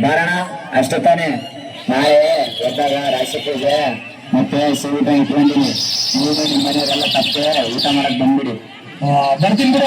ಬಾರಣ ಅಷ್ಟು ತಾನೆ. ನಾಳೆ ಎದ್ದಾಗ ರಾಶಿ ಪೂಜೆ ಮತ್ತೆ ಊಟ ಇಟ್ಕೊಂಡಿನಿ. ನೀವು ನಿಮ್ಮ ಮನೆಯವರೆಲ್ಲ ತಪ್ಪೆ ಊಟ ಮಾಡಕ್ ಬಂದ್ಬಿಡಿ. ಬರ್ತೀನಿ ಬಿಡ.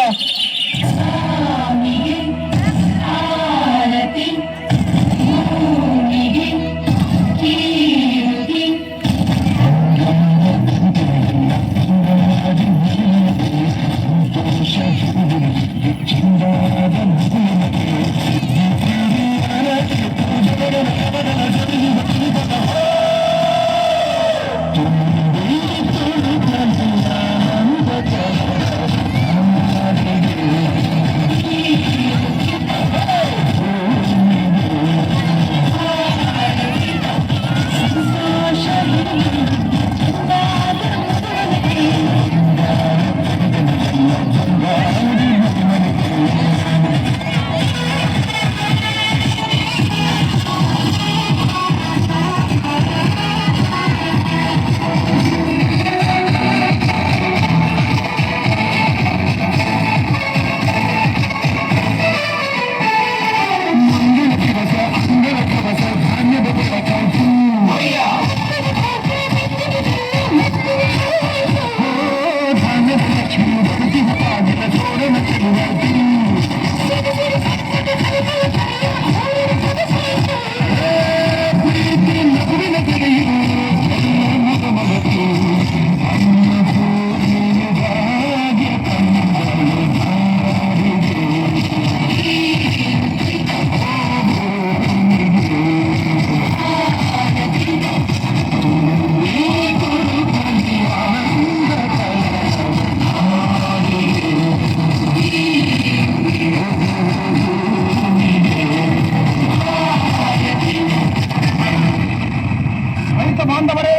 ಬಾಂಧವರೇ,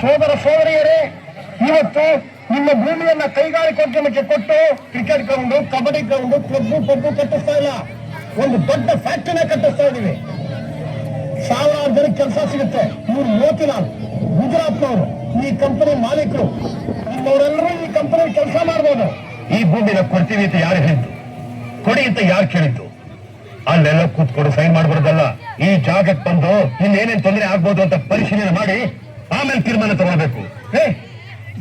ಸೋದರ ಸೋದರಿಯರೇ, ಇವತ್ತು ನಿಮ್ಮ ಭೂಮಿಯನ್ನ ಕೈಗಾರಿಕೋದ್ಯಮಕ್ಕೆ ಕೊಟ್ಟು cricket ground, kabaddi ground, club pub ಕಟ್ಟಿಸ್ತಾ ಇಲ್ಲ, ಒಂದು ದೊಡ್ಡ ಫ್ಯಾಕ್ಟರಿನ ಕಟ್ಟಿಸ್ತಾ ಇದೀವಿ. ಸಾವಿರಾರು ಜನಕ್ಕೆ ಕೆಲಸ ಸಿಗುತ್ತೆ. ಇವ್ರು ಮೋತಿಲಾಲ್, ಗುಜರಾತ್ನವರು, ಈ ಕಂಪನಿ ಮಾಲೀಕರು, ನಿಮ್ಮವರೆಲ್ಲರೂ ಈ ಕಂಪನಿ ಕೆಲಸ ಮಾಡ್ಬೋದು. ಈ ಭೂಮಿನ ಕೊಡ್ತೀವಿ ಅಂತ ಯಾರು ಹೇಳಿದ್ದು? ಕೊಡಿ ಅಂತ ಯಾರು ಕೇಳಿದ್ದು? ಅಲ್ಲೆಲ್ಲ ಕೂತ್ಕೊಂಡು ಸೈನ್ ಮಾಡ್ಬಾರ್ದಲ್ಲ. ಈ ಜಾಗಕ್ಕೆ ಬಂದು ಇನ್ನೇನೇನ್ ತೊಂದರೆ ಆಗ್ಬೋದು ಅಂತ ಪರಿಶೀಲನೆ ಮಾಡಿ ಆಮೇಲೆ ತೀರ್ಮಾನ ತಗೊಳ್ಬೇಕು.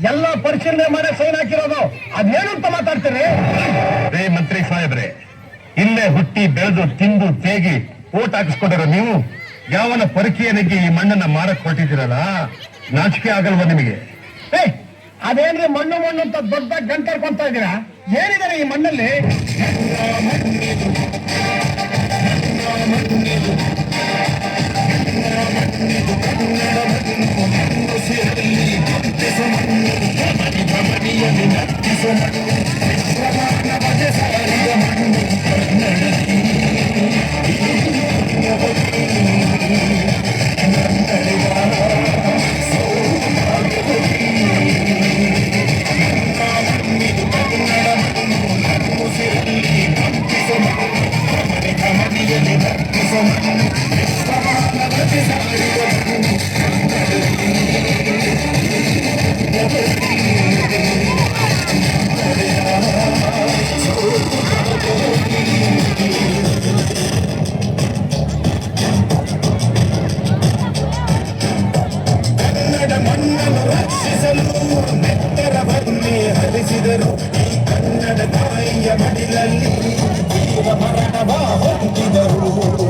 ಎಲ್ಲ ಪರಿಶೀಲನೆ ಮಾಡಿ ಸೈನ್ ಹಾಕಿರೋದು, ಅದೇನು ಅಂತ ಮಾತಾಡ್ತೀರಿ? ರೇ ಮಂತ್ರಿ ಸಾಹೇಬ್ರೆ, ಇಲ್ಲೇ ಹುಟ್ಟಿ ಬೆಳೆದು ತಿಂದು ತೇಗಿ ಓಟ್ ಹಾಕಿಸ್ಕೊಂಡಿರೋ ನೀವು ಯಾವನ ಪರಿಚಯನಿಗೆ ಈ ಮಣ್ಣನ್ನ ಮಾರಕ್ ಹೊರಟಿದ್ದೀರಲ್ಲ, ನಾಚಿಕೆ ಆಗಲ್ವಾ ನಿಮಗೆ? ಅದೇನ್ರಿ ಮಣ್ಣು ಮಣ್ಣು ಅಂತ ದೊಡ್ಡ ಗಂಟರ್ಕೊಂತ ಇದ್ದೀರಾ? ಏನಿದ್ದಾರೆ ಈ ಮಣ್ಣಲ್ಲಿ? ಕನ್ನಡ ತಾಯಿಯ ಮಡಿಲಲ್ಲಿ ಮರಣವ ಹೊಂದಿದರು.